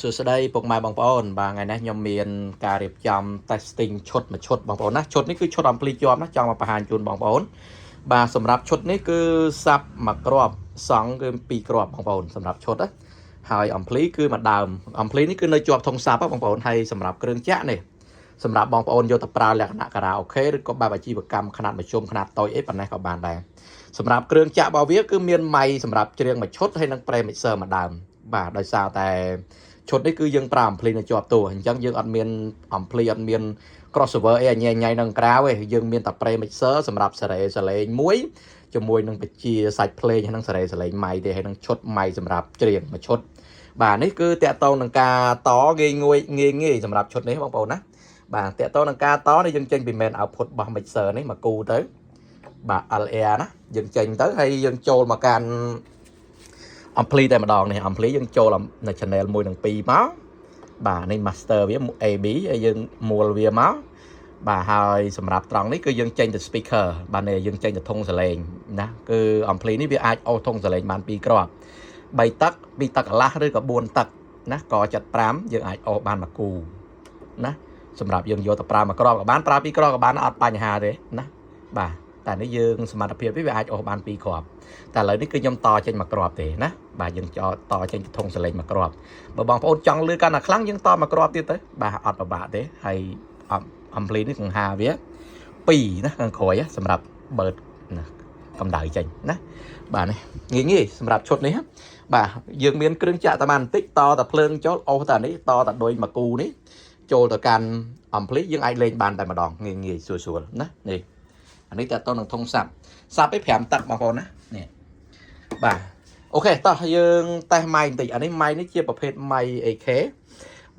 សួស្តីពុកម៉ែបងប្អូនបាទថ្ងៃនេះខ្ញុំមានការរៀបចំ testing ឈុតមួយឈុតបងប្អូនណាឈុតនេះគឺឈុតអំភ្លីជាប់ណាចង់មកបង្ហាញជូនបងប្អូនបាទសម្រាប់ឈុតនេះគឺសាប់មួយគ្រាប់សង់គឺ2គ្រាប់បងប្អូនសម្រាប់ឈុតណាហើយអំភ្លីគឺមួយដើមអំភ្លីនេះគឺនៅជាប់ធុងសាប់បងប្អូនហើយសម្រាប់គ្រឿងចាក់នេះសម្រាប់បងប្អូនយកទៅប្រើលក្ខណៈការ៉ាអូខេឬក៏បែបអាជីវកម្មខ្នាតមធ្យមខ្នាតតូចអីប៉ុណ្ណេះក៏បានដែរសម្រាប់គ្រឿងចាក់របស់វាគឺមានម៉ៃសម្រាប់ច្រៀងមួយឈុតហើយនិងប្រេមិចសឺមួយដើមបាទដោយសារតែឈុតនេះគឺយើងប្រើអំភ្លីនៅជាប់តួអញ្ចឹងយើងអត់មានអំភ្លីអត់មាន crossover អីញ៉ៃញ៉ៃនឹងក្រៅទេយើងមានតែ pre mixer សម្រាប់សារ៉េសលេងមួយជាមួយនឹងបជាសាច់ភ្លេងហើយនឹងសារ៉េសលេងម៉ៃទេហើយនឹងឈុតម៉ៃសម្រាប់ច្រៀងមួយឈុតបាទនេះគឺតាក់ទងនឹងការតងាយសម្រាប់ឈុតនេះបងប្អូនណាបាទតាក់ទងនឹងការតនេះយើងចេញពី main output របស់ mixer នេះមកគូទៅបាទ LR ណាយើងចេញទៅហើយយើងចូលមកកាន់អំភ្លីតែម្ដងនេះអំភ្លីយើងចូលនៅ channel 1 និង 2 មកបាទនេះ master វា AB ហើយយើងមួលវាមកបាទហើយសម្រាប់ត្រង់នេះគឺយើងចេញទៅ speaker បាទនេះយើងចេញទៅធុងសលេងណាគឺអំភ្លីនេះវាអាចអូសធុងសលេងបាន2គ្រាប់3ទឹក2ទឹកកន្លះឬក៏4ទឹកណាក75យើងអាចអូសបានមួយគូណាសម្រាប់យើងយកទៅប្រើមួយគ្រាប់ក៏បានប្រើ2គ្រាប់ក៏បានអត់បញ្ហាទេណាបាទតែនេះយើងសមត្ថភាពវាអាចអូសបាន2គ្រាប់តែឥឡូវនេះគឺខ្ញុំតចេញមួយគ្រាប់ទេណាបាទយើងតចេញទៅធុងសលេងមួយគ្រាប់បើបងប្អូនចង់លឺកាន់តែខ្លាំងយើងតមួយគ្រាប់ទៀតទៅបាទអត់ពិបាកទេហើយអំភ្លីនេះកង្ហាវា2ណាខាងក្រោយសម្រាប់បើកណាកម្ដៅចេញណាបាទនេះងាយសម្រាប់ឈុតនេះបាទយើងមានគ្រឿងចាក់តែបន្តិចតតែភ្លើងចូលអូសតែនេះតតែដូចមួយគូនេះចូលទៅកាន់អំភ្លីយើងអាចលេងបានតែម្ដងងាយស្រួលណានេះអានេះតើតនឹងធុងសាប់ឯ5ទឹកបងប្អូនណានេះបាទអូខេតោះយើងតេស្តម៉ៃបន្តិចអានេះម៉ៃនេះជាប្រភេទម៉ៃ AK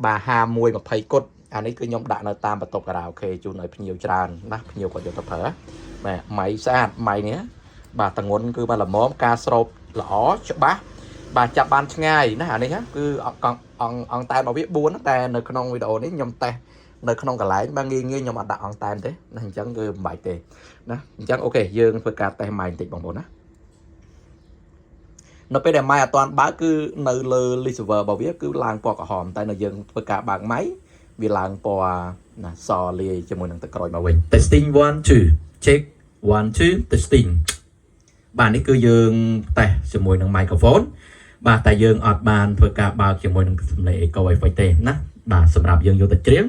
បាទ51 20គុតអានេះគឺខ្ញុំដាក់នៅតាមបន្ទប់ការ៉ាអូខេជូនឲ្យភ្ញៀវច្រើនណាភ្ញៀវគាត់យកទៅប្រើបាទម៉ៃស្អាតម៉ៃនេះបាទតងន់គឺបានល្មមការស្រោបល្អច្បាស់បាទចាប់បានឆ្ងាយណាអានេះគឺអង្គតែរបស់វា4តែនៅក្នុងវីដេអូនេះខ្ញុំតេស្តនៅក្នុងកន្លែងបាទងាយខ្ញុំអត់ដាក់អង្គតែនទេណាអញ្ចឹងគឺមិនបាច់ទេណាអញ្ចឹងអូខេយើងធ្វើការតេស្តម៉ៃបន្តិចបងប្អូនណានៅពេលដែលម៉ៃអត់ទាន់បើកគឺនៅលើ list server របស់វាគឺឡើងពណ៌ក្រហមតែនៅយើងធ្វើការបើកម៉ៃវាឡើងពណ៌ណាសលាយជាមួយនឹងទឹកក្រូចមកវិញ testing 1 2 check 1 2 testing បាទនេះគឺយើងតេស្តជាមួយនឹង microphone បាទតែយើងអត់បានធ្វើការបើកជាមួយនឹងសំឡេង echo effect ទេណាបាទសម្រាប់យើងយកទៅច្រៀង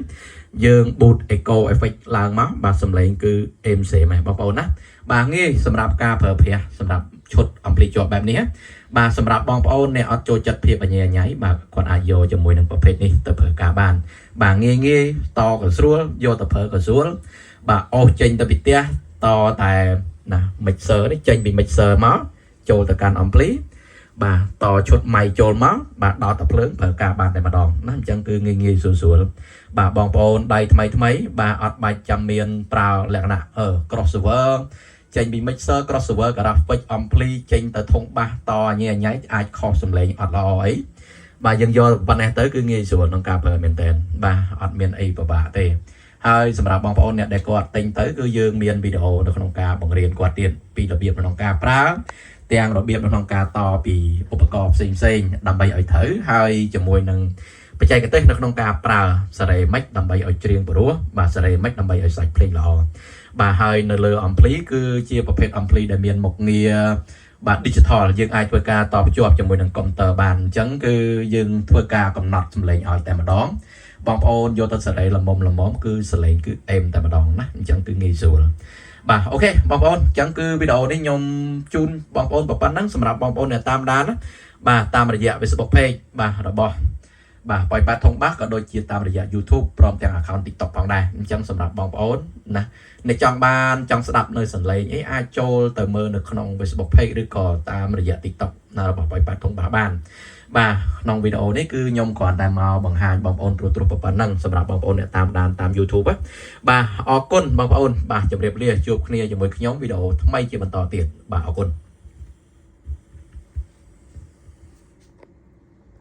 យើង boot echo effect ឡើងមកបាទសំឡេងគឺ MC ហ្មងបងប្អូនណាបាទងាយសម្រាប់ការប្រើប្រាស់សម្រាប់ឈុតអំភ្លីជាប់បែបនេះបាទសម្រាប់បងប្អូនអ្នកអត់ចូលចិត្តភាពអញ្ញាញ៉ៃបាទគាត់អាចយកជាមួយនឹងប្រភេទនេះទៅប្រើការបានបាទងាយតក៏ស្រួលយកទៅប្រើក៏ស្រួលបាទអូសចេញទៅពីផ្ទះតតែណា mixer នេះចេញពី mixer មកចូលទៅកាន់អំភ្លីបាទតឈុតម៉ៃចូលមកបាទដល់តែភ្លើងប្រើការបានតែម្ដងណាអញ្ចឹងគឺងាយស្រួលបាទបងប្អូនដៃថ្មីបាទអត់បាច់ចាំមានប្រើលក្ខណៈcrossover ចេញពី mixer crossover ការ៉ាហ្វិចអំភ្លីចេញទៅធុងបាសតញ៉ៃអាចខុសសំឡេងអត់ល្អអីបាទយើងយកប៉ុណ្ណេះទៅគឺងាយស្រួលក្នុងការប្រើមែនតើបាទអត់មានអីពិបាកទេហើយសម្រាប់បងប្អូនអ្នកដែលគាត់ទិញទៅគឺយើងមានវីដេអូនៅក្នុងការបង្រៀនគាត់ទៀតពីរបៀបក្នុងការប្រើទាំងរបៀបក្នុងការតពីឧបករណ៍ផ្សេងដើម្បីឲ្យត្រូវហើយជាមួយនឹងបច្ចេកទេសនៅក្នុងការប្រើសារ៉េមិចដើម្បីឲ្យច្រៀងព្រោះបាទសារ៉េមិចដើម្បីឲ្យសាច់ភ្លេងល្អបាទហើយនៅលើអំភ្លីគឺជាប្រភេទអំភ្លីដែលមានមុខងារបាទ digital យើងអាចធ្វើការតភ្ជាប់ជាមួយនឹងកុំព្យូទ័របានអញ្ចឹងគឺយើងធ្វើការកំណត់សំឡេងឲ្យតែម្ដងបងប្អូនយកទៅសារ៉េល្មមគឺសំឡេងគឺអេមតែម្ដងណាអញ្ចឹងគឺងាយស្រួលបាទអូខេបងប្អូនអញ្ចឹងគឺវីដេអូនេះខ្ញុំជូនបងប្អូនប៉ុណ្ណឹងសម្រាប់បងប្អូនអ្នកតាមដានណាបាទតាមរយៈ Facebook page បាទរបស់បាទប៉ោយប៉ាត់ធុងបាសក៏ដូចជាតាមរយៈ YouTube ព្រមទាំង account TikTok ផងដែរអញ្ចឹងសម្រាប់បងប្អូនណាអ្នកចង់ស្ដាប់នៅសំឡេងអីអាចចូលទៅមើលនៅក្នុង Facebook page ឬក៏តាមរយៈ TikTok របស់ប៉ោយប៉ាត់ធុងបាសបានបាទក្នុងវីដេអូនេះគឺខ្ញុំគ្រាន់តែមកបង្ហាញបងប្អូនត្រួសប៉ុណ្ណឹងសម្រាប់បងប្អូនអ្នកតាមដានតាម YouTube បាទអរគុណបងប្អូនបាទជម្រាបលាជួបគ្នាជាមួយខ្ញុំវីដេអូថ្មីជាបន្តទៀតបាទអរគុណ